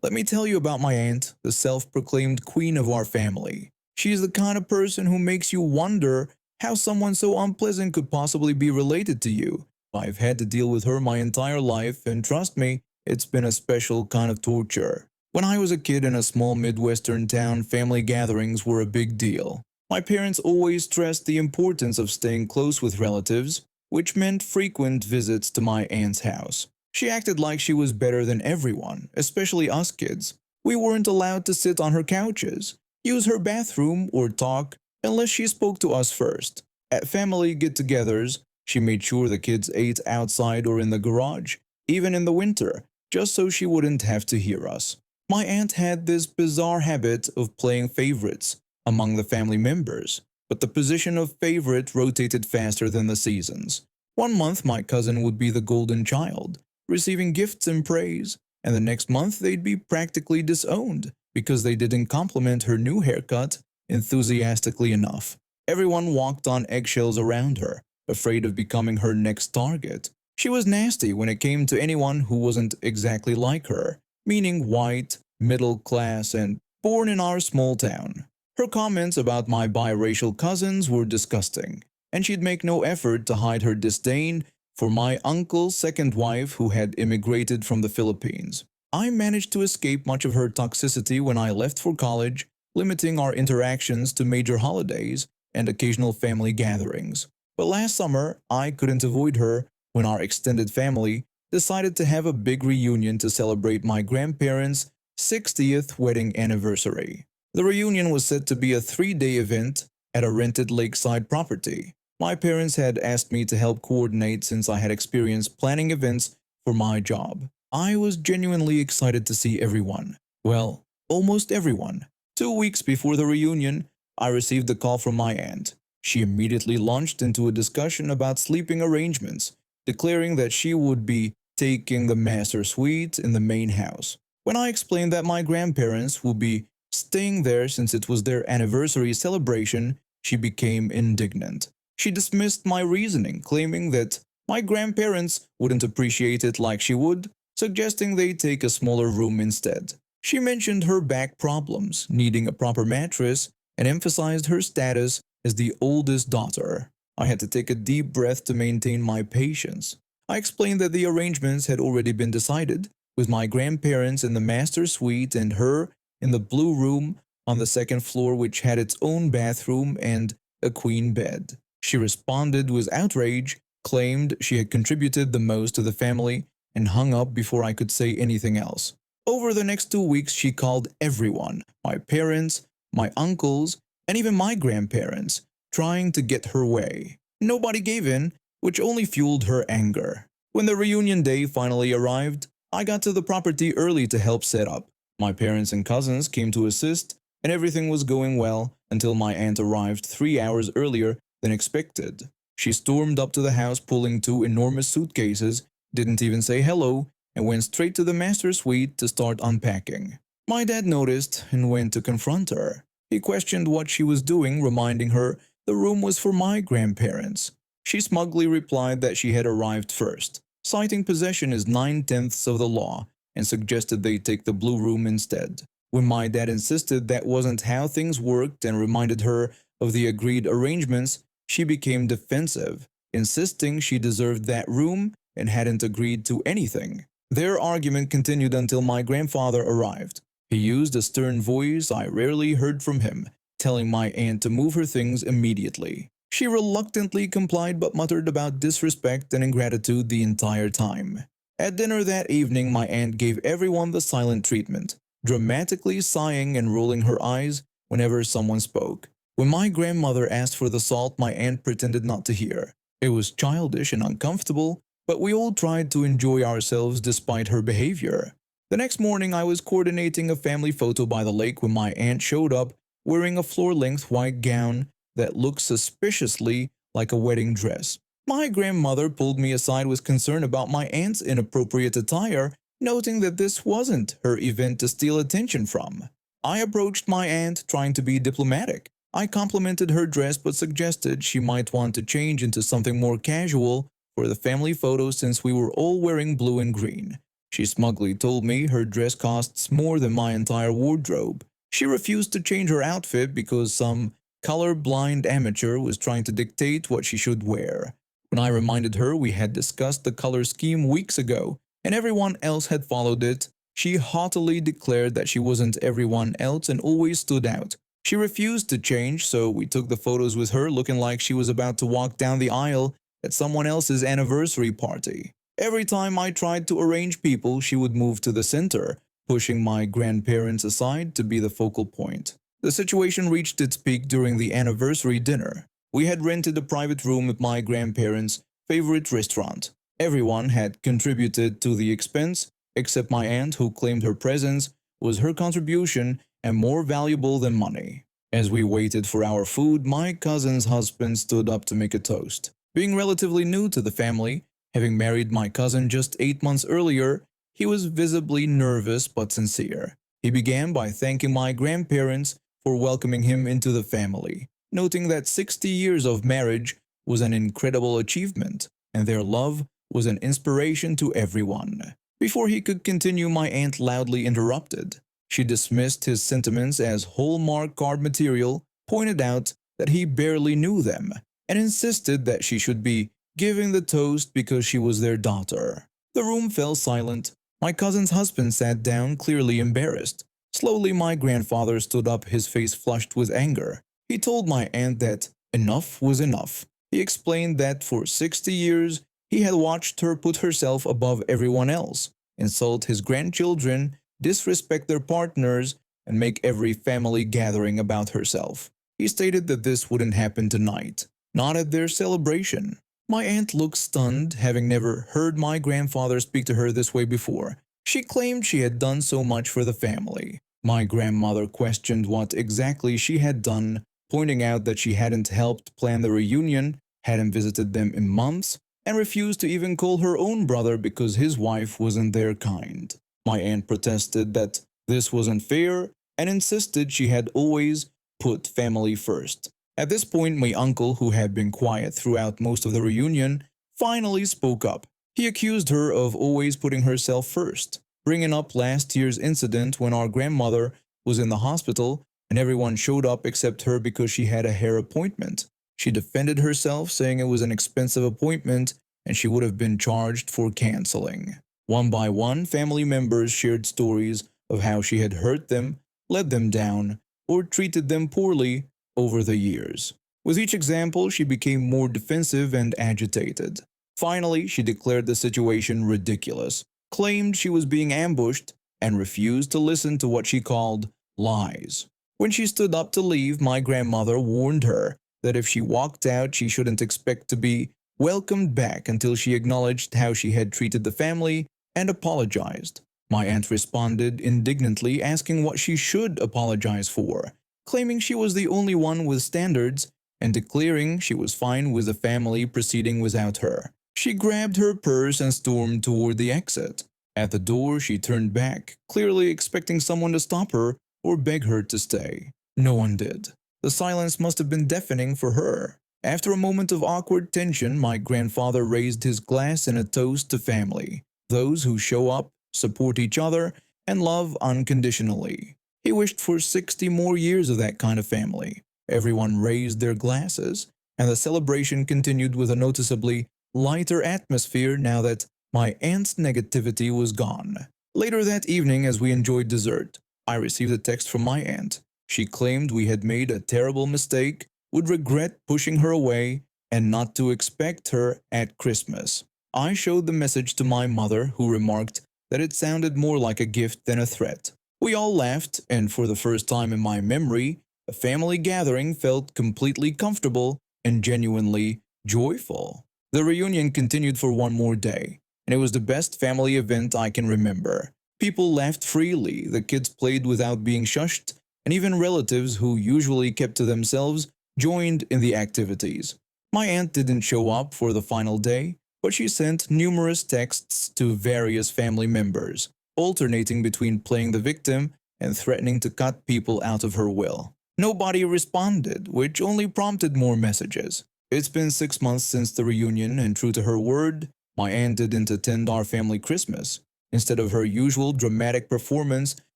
Let me tell you about my aunt, the self-proclaimed queen of our family. She is the kind of person who makes you wonder how someone so unpleasant could possibly be related to you. I've had to deal with her my entire life, and trust me, it's been a special kind of torture. When I was a kid in a small Midwestern town, family gatherings were a big deal. My parents always stressed the importance of staying close with relatives, which meant frequent visits to my aunt's house. She acted like she was better than everyone, especially us kids. We weren't allowed to sit on her couches, use her bathroom, or talk unless she spoke to us first. At family get-togethers, she made sure the kids ate outside or in the garage, even in the winter, just so she wouldn't have to hear us. My aunt had this bizarre habit of playing favorites among the family members, but the position of favorite rotated faster than the seasons. One month my cousin would be the golden child, receiving gifts and praise, and the next month they'd be practically disowned because they didn't compliment her new haircut enthusiastically enough. Everyone walked on eggshells around her, afraid of becoming her next target. She was nasty when it came to anyone who wasn't exactly like her, meaning white, middle class, and born in our small town. Her comments about my biracial cousins were disgusting, and she'd make no effort to hide her disdain for my uncle's second wife who had immigrated from the Philippines. I managed to escape much of her toxicity when I left for college, limiting our interactions to major holidays and occasional family gatherings. But last summer, I couldn't avoid her when our extended family decided to have a big reunion to celebrate my grandparents' 60th wedding anniversary. The reunion was set to be a 3-day event at a rented lakeside property. My parents had asked me to help coordinate since I had experience planning events for my job. I was genuinely excited to see everyone. Well, almost everyone. 2 weeks before the reunion, I received a call from my aunt. She immediately launched into a discussion about sleeping arrangements, declaring that she would be taking the master suite in the main house. When I explained that my grandparents would be staying there since it was their anniversary celebration, she became indignant. She dismissed my reasoning, claiming that my grandparents wouldn't appreciate it like she would, suggesting they take a smaller room instead. She mentioned her back problems, needing a proper mattress, and emphasized her status as the oldest daughter. I had to take a deep breath to maintain my patience. I explained that the arrangements had already been decided, with my grandparents in the master suite and her in the blue room on the second floor, which had its own bathroom and a queen bed. She responded with outrage, claimed she had contributed the most to the family, and hung up before I could say anything else. Over the next 2 weeks, she called everyone, my parents, my uncles, and even my grandparents, trying to get her way. Nobody gave in, which only fueled her anger. When the reunion day finally arrived, I got to the property early to help set up. My parents and cousins came to assist, and everything was going well until my aunt arrived 3 hours earlier than expected. She stormed up to the house pulling 2 enormous suitcases, didn't even say hello, and went straight to the master suite to start unpacking. My dad noticed and went to confront her. He questioned what she was doing, reminding her the room was for my grandparents. She smugly replied that she had arrived first, citing possession as 9/10 of the law, and suggested they take the blue room instead. When my dad insisted that wasn't how things worked and reminded her of the agreed arrangements, she became defensive, insisting she deserved that room and hadn't agreed to anything. Their argument continued until my grandfather arrived. He used a stern voice I rarely heard from him, telling my aunt to move her things immediately. She reluctantly complied but muttered about disrespect and ingratitude the entire time. At dinner that evening, my aunt gave everyone the silent treatment, dramatically sighing and rolling her eyes whenever someone spoke. When my grandmother asked for the salt, my aunt pretended not to hear. It was childish and uncomfortable, but we all tried to enjoy ourselves despite her behavior. The next morning, I was coordinating a family photo by the lake when my aunt showed up wearing a floor-length white gown that looked suspiciously like a wedding dress. My grandmother pulled me aside with concern about my aunt's inappropriate attire, noting that this wasn't her event to steal attention from. I approached my aunt, trying to be diplomatic. I complimented her dress but suggested she might want to change into something more casual for the family photo since we were all wearing blue and green. She smugly told me her dress costs more than my entire wardrobe. She refused to change her outfit because some color-blind amateur was trying to dictate what she should wear. When I reminded her we had discussed the color scheme weeks ago and everyone else had followed it, she haughtily declared that she wasn't everyone else and always stood out. She refused to change, so we took the photos with her looking like she was about to walk down the aisle at someone else's anniversary party. Every time I tried to arrange people, she would move to the center, pushing my grandparents aside to be the focal point. The situation reached its peak during the anniversary dinner. We had rented a private room at my grandparents' favorite restaurant. Everyone had contributed to the expense, except my aunt, who claimed her presence was her contribution and more valuable than money. As we waited for our food, my cousin's husband stood up to make a toast. Being relatively new to the family, having married my cousin just 8 months earlier, he was visibly nervous but sincere. He began by thanking my grandparents for welcoming him into the family, noting that 60 years of marriage was an incredible achievement, and their love was an inspiration to everyone. Before he could continue, my aunt loudly interrupted. She dismissed his sentiments as Hallmark card material, pointed out that he barely knew them, and insisted that she should be giving the toast because she was their daughter. The room fell silent. My cousin's husband sat down, clearly embarrassed. Slowly, my grandfather stood up, his face flushed with anger. He told my aunt that enough was enough. He explained that for 60 years, he had watched her put herself above everyone else, insult his grandchildren, disrespect their partners, and make every family gathering about herself. He stated that this wouldn't happen tonight, not at their celebration. My aunt looked stunned, having never heard my grandfather speak to her this way before. She claimed she had done so much for the family. My grandmother questioned what exactly she had done, pointing out that she hadn't helped plan the reunion, hadn't visited them in months, and refused to even call her own brother because his wife wasn't their kind. My aunt protested that this wasn't fair and insisted she had always put family first. At this point, my uncle, who had been quiet throughout most of the reunion, finally spoke up. He accused her of always putting herself first, bringing up last year's incident when our grandmother was in the hospital and everyone showed up except her because she had a hair appointment. She defended herself, saying it was an expensive appointment and she would have been charged for canceling. One by one, family members shared stories of how she had hurt them, let them down, or treated them poorly over the years. With each example, she became more defensive and agitated. Finally, she declared the situation ridiculous, claimed she was being ambushed, and refused to listen to what she called lies. When she stood up to leave, my grandmother warned her that if she walked out, she shouldn't expect to be welcomed back until she acknowledged how she had treated the family and apologized. My aunt responded indignantly, asking what she should apologize for, claiming she was the only one with standards and declaring she was fine with the family proceeding without her. She grabbed her purse and stormed toward the exit. At the door, she turned back, clearly expecting someone to stop her or beg her to stay. No one did. The silence must have been deafening for her. After a moment of awkward tension, my grandfather raised his glass in a toast to family, those who show up, support each other, and love unconditionally. He wished for 60 more years of that kind of family. Everyone raised their glasses, and the celebration continued with a noticeably lighter atmosphere now that my aunt's negativity was gone. Later that evening, as we enjoyed dessert, I received a text from my aunt. She claimed we had made a terrible mistake, would regret pushing her away, and not to expect her at Christmas. I showed the message to my mother, who remarked that it sounded more like a gift than a threat. We all laughed, and for the first time in my memory, a family gathering felt completely comfortable and genuinely joyful. The reunion continued for one more day, and it was the best family event I can remember. People laughed freely, the kids played without being shushed, and even relatives who usually kept to themselves joined in the activities. My aunt didn't show up for the final day, but she sent numerous texts to various family members, alternating between playing the victim and threatening to cut people out of her will. Nobody responded, which only prompted more messages. It's been 6 months since the reunion, and true to her word, my aunt didn't attend our family Christmas. Instead of her usual dramatic performance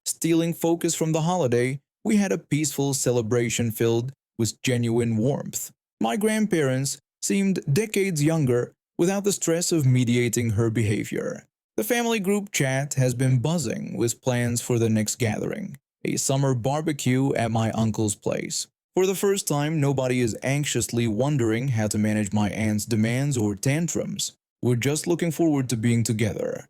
stealing focus from the holiday, we had a peaceful celebration filled with genuine warmth. My grandparents seemed decades younger without the stress of mediating her behavior. The family group chat has been buzzing with plans for the next gathering, a summer barbecue at my uncle's place. For the first time, nobody is anxiously wondering how to manage my aunt's demands or tantrums. We're just looking forward to being together.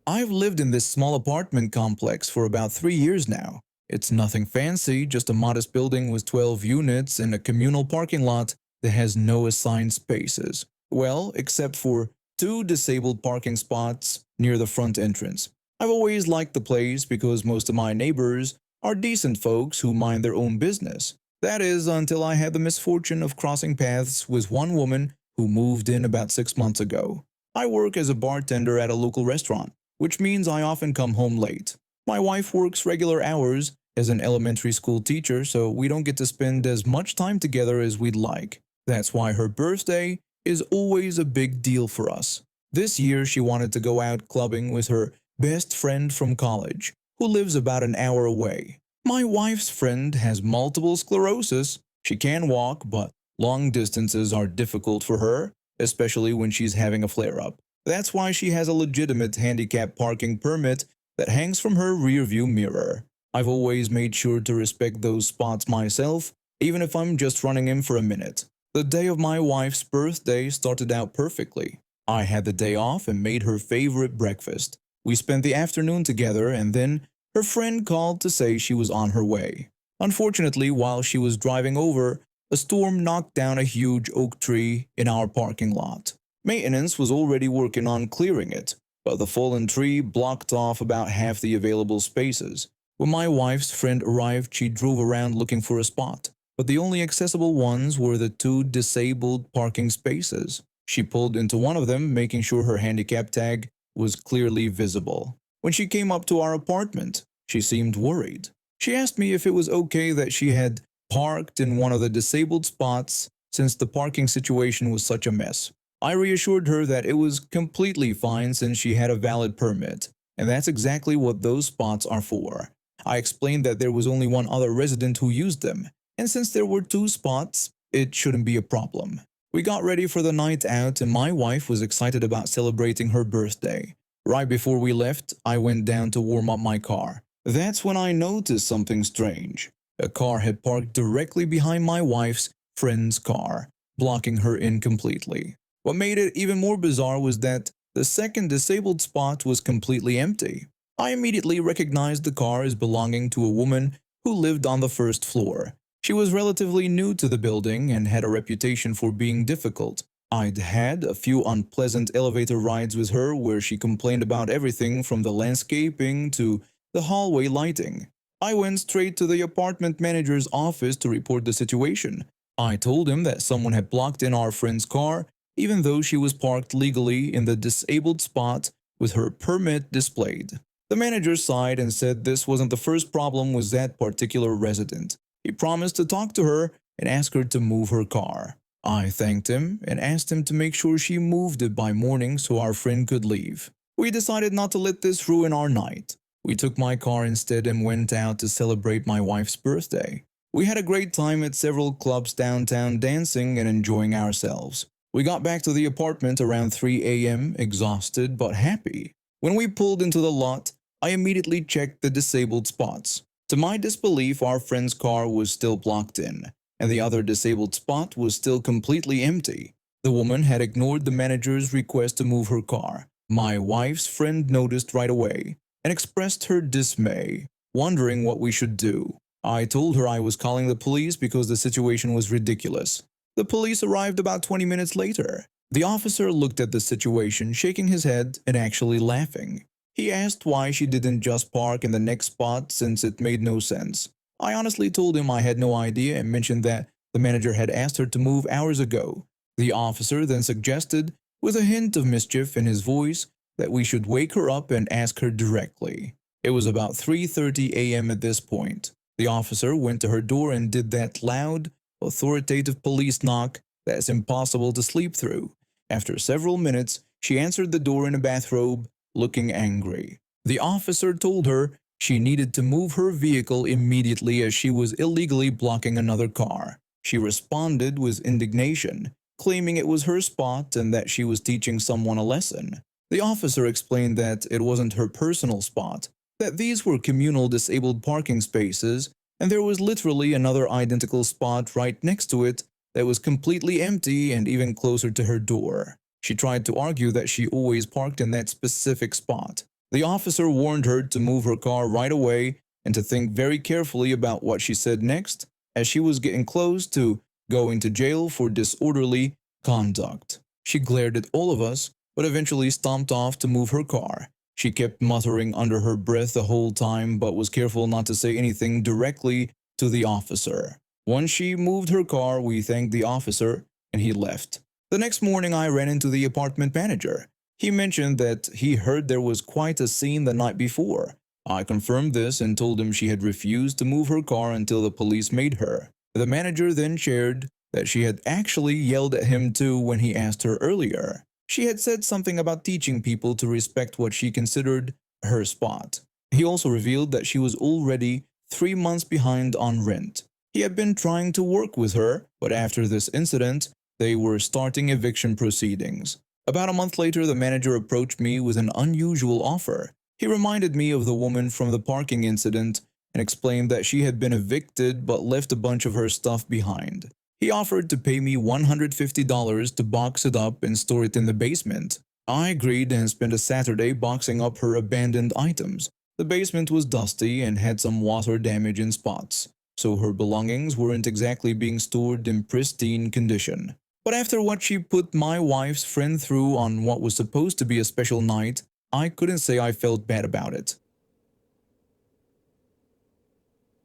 I've lived in this small apartment complex for about 3 years now. It's nothing fancy, just a modest building with 12 units and a communal parking lot that has no assigned spaces. Well, except for two disabled parking spots near the front entrance. I've always liked the place because most of my neighbors are decent folks who mind their own business. That is, until I had the misfortune of crossing paths with one woman who moved in about 6 months ago. I work as a bartender at a local restaurant, which means I often come home late. My wife works regular hours as an elementary school teacher, so we don't get to spend as much time together as we'd like. That's why her birthday is always a big deal for us. This year, she wanted to go out clubbing with her best friend from college, who lives about an hour away. My wife's friend has multiple sclerosis. She can walk, but long distances are difficult for her, especially when she's having a flare-up. That's why she has a legitimate handicap parking permit that hangs from her rearview mirror. I've always made sure to respect those spots myself, even if I'm just running in for a minute. The day of my wife's birthday started out perfectly. I had the day off and made her favorite breakfast. We spent the afternoon together, and then her friend called to say she was on her way. Unfortunately, while she was driving over, a storm knocked down a huge oak tree in our parking lot. Maintenance was already working on clearing it, but the fallen tree blocked off about half the available spaces. When my wife's friend arrived, she drove around looking for a spot, but the only accessible ones were the two disabled parking spaces. She pulled into one of them, making sure her handicap tag was clearly visible. When she came up to our apartment, she seemed worried. She asked me if it was okay that she had parked in one of the disabled spots since the parking situation was such a mess. I reassured her that it was completely fine since she had a valid permit, and that's exactly what those spots are for. I explained that there was only one other resident who used them, and since there were two spots, it shouldn't be a problem. We got ready for the night out, and my wife was excited about celebrating her birthday. Right before we left, I went down to warm up my car. That's when I noticed something strange. A car had parked directly behind my wife's friend's car, blocking her in completely. What made it even more bizarre was that the second disabled spot was completely empty. I immediately recognized the car as belonging to a woman who lived on the first floor. She was relatively new to the building and had a reputation for being difficult. I'd had a few unpleasant elevator rides with her where she complained about everything from the landscaping to the hallway lighting. I went straight to the apartment manager's office to report the situation. I told him that someone had blocked in our friend's car, even though she was parked legally in the disabled spot with her permit displayed. The manager sighed and said this wasn't the first problem with that particular resident. He promised to talk to her and ask her to move her car. I thanked him and asked him to make sure she moved it by morning so our friend could leave. We decided not to let this ruin our night. We took my car instead and went out to celebrate my wife's birthday. We had a great time at several clubs downtown dancing and enjoying ourselves. We got back to the apartment around 3 a.m., exhausted but happy. When we pulled into the lot, I immediately checked the disabled spots. To my disbelief, our friend's car was still blocked in, and the other disabled spot was still completely empty. The woman had ignored the manager's request to move her car. My wife's friend noticed right away and expressed her dismay, wondering what we should do. I told her I was calling the police because the situation was ridiculous. The police arrived about 20 minutes later. The officer looked at the situation, shaking his head and actually laughing. He asked why she didn't just park in the next spot since it made no sense. I honestly told him I had no idea and mentioned that the manager had asked her to move hours ago. The officer then suggested, with a hint of mischief in his voice, that we should wake her up and ask her directly. It was about 3:30 a.m. at this point. The officer went to her door and did that loud, authoritative police knock that's impossible to sleep through. After several minutes, She answered the door in a bathrobe, looking angry. The officer told her she needed to move her vehicle immediately as she was illegally blocking another car. She responded with indignation, claiming it was her spot and that she was teaching someone a lesson. The officer explained that it wasn't her personal spot, that these were communal disabled parking spaces, and there was literally another identical spot right next to it that was completely empty and even closer to her door. She tried to argue that she always parked in that specific spot. The officer warned her to move her car right away and to think very carefully about what she said next, as she was getting close to going to jail for disorderly conduct. She glared at all of us, but eventually stomped off to move her car. She kept muttering under her breath the whole time, but was careful not to say anything directly to the officer. Once she moved her car, we thanked the officer, and he left. The next morning, I ran into the apartment manager. He mentioned that he heard there was quite a scene the night before. I confirmed this and told him she had refused to move her car until the police made her. The manager then shared that she had actually yelled at him too when he asked her earlier. She had said something about teaching people to respect what she considered her spot. He also revealed that she was already 3 months behind on rent. He had been trying to work with her, but after this incident, they were starting eviction proceedings. About a month later, the manager approached me with an unusual offer. He reminded me of the woman from the parking incident and explained that she had been evicted but left a bunch of her stuff behind. He offered to pay me $150 to box it up and store it in the basement. I agreed and spent a Saturday boxing up her abandoned items. The basement was dusty and had some water damage in spots, so her belongings weren't exactly being stored in pristine condition. But after what she put my wife's friend through on what was supposed to be a special night, I couldn't say I felt bad about it.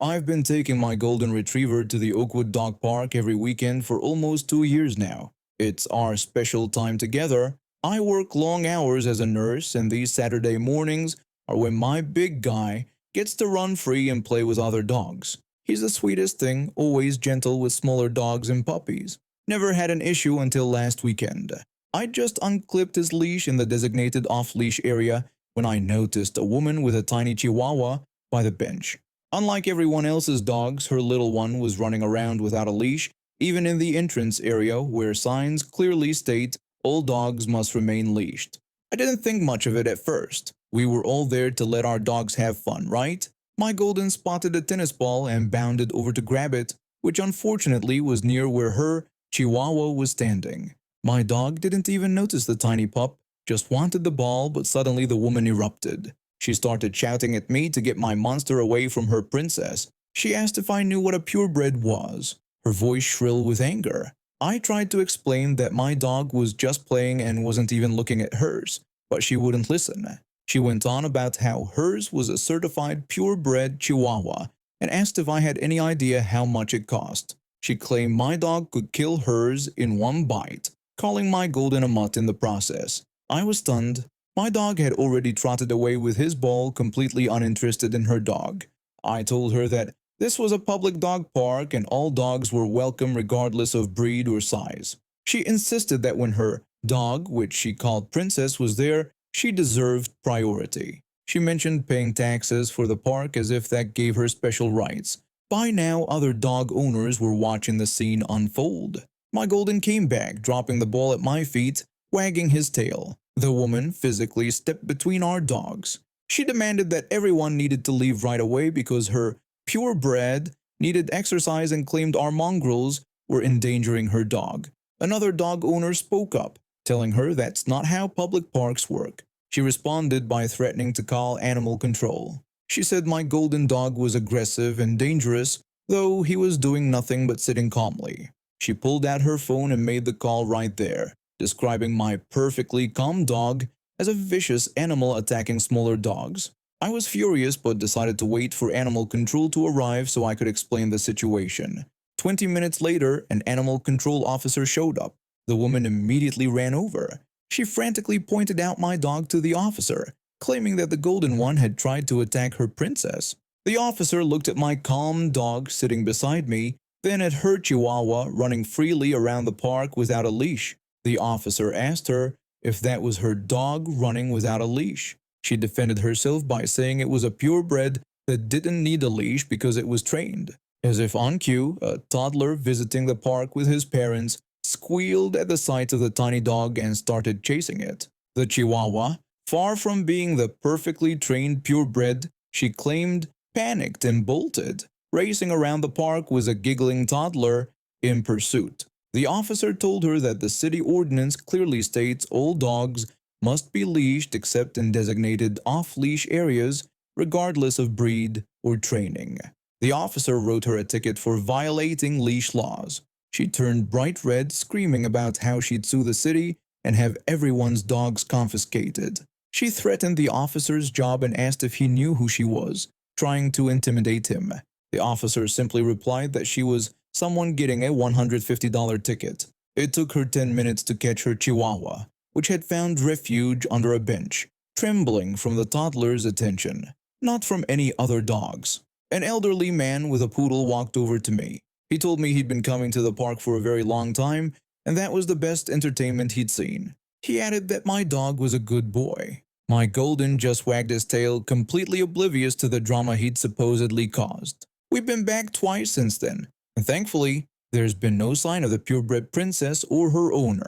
I've been taking my golden retriever to the Oakwood Dog Park every weekend for almost 2 years now. It's our special time together. I work long hours as a nurse, and these Saturday mornings are when my big guy gets to run free and play with other dogs. He's the sweetest thing, always gentle with smaller dogs and puppies. Never had an issue until last weekend. I just unclipped his leash in the designated off-leash area when I noticed a woman with a tiny chihuahua by the bench. Unlike everyone else's dogs, her little one was running around without a leash, even in the entrance area where signs clearly state all dogs must remain leashed. I didn't think much of it at first. We were all there to let our dogs have fun, right? My golden spotted a tennis ball and bounded over to grab it, which unfortunately was near where her chihuahua was standing. My dog didn't even notice the tiny pup, just wanted the ball, but suddenly the woman erupted. She started shouting at me to get my monster away from her princess. She asked if I knew what a purebred was, her voice shrill with anger. I tried to explain that my dog was just playing and wasn't even looking at hers, but she wouldn't listen. She went on about how hers was a certified purebred chihuahua and asked if I had any idea how much it cost. She claimed my dog could kill hers in one bite, calling my golden a mutt in the process. I was stunned. My dog had already trotted away with his ball, completely uninterested in her dog. I told her that this was a public dog park and all dogs were welcome regardless of breed or size. She insisted that when her dog, which she called Princess, was there, she deserved priority. She mentioned paying taxes for the park as if that gave her special rights. By now, other dog owners were watching the scene unfold. My golden came back, dropping the ball at my feet, wagging his tail. The woman physically stepped between our dogs. She demanded that everyone needed to leave right away because her purebred needed exercise and claimed our mongrels were endangering her dog. Another dog owner spoke up, telling her that's not how public parks work. She responded by threatening to call animal control. She said my golden dog was aggressive and dangerous, though he was doing nothing but sitting calmly. She pulled out her phone and made the call right there, describing my perfectly calm dog as a vicious animal attacking smaller dogs. I was furious but decided to wait for animal control to arrive so I could explain the situation. 20 minutes later, an animal control officer showed up. The woman immediately ran over. She frantically pointed out my dog to the officer, claiming that the golden one had tried to attack her princess. The officer looked at my calm dog sitting beside me, then at her chihuahua running freely around the park without a leash. The officer asked her if that was her dog running without a leash. She defended herself by saying it was a purebred that didn't need a leash because it was trained. As if on cue, a toddler visiting the park with his parents squealed at the sight of the tiny dog and started chasing it. The Chihuahua, far from being the perfectly trained purebred she claimed, panicked and bolted, racing around the park with a giggling toddler in pursuit. The officer told her that the city ordinance clearly states all dogs must be leashed except in designated off-leash areas, regardless of breed or training. The officer wrote her a ticket for violating leash laws. She turned bright red, screaming about how she'd sue the city and have everyone's dogs confiscated. She threatened the officer's job and asked if he knew who she was, trying to intimidate him. The officer simply replied that she was someone getting a $150 ticket. It took her 10 minutes to catch her Chihuahua, which had found refuge under a bench, trembling from the toddler's attention, not from any other dogs. An elderly man with a poodle walked over to me. He told me he'd been coming to the park for a very long time, and that was the best entertainment he'd seen. He added that my dog was a good boy. My golden just wagged his tail, completely oblivious to the drama he'd supposedly caused. We've been back twice since then, and thankfully, there's been no sign of the purebred princess or her owner.